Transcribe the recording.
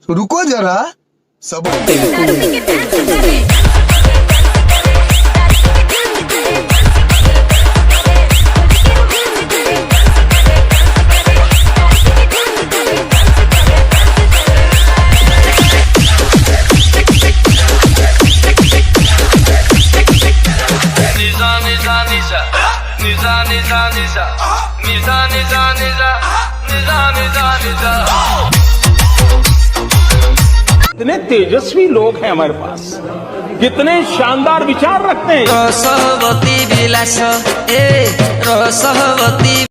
रुको जरा सब्र कितने तेजस्वी लोग हैं हमारे पास, कितने शानदार विचार रखते हैं। रसवती विलास ए रसवती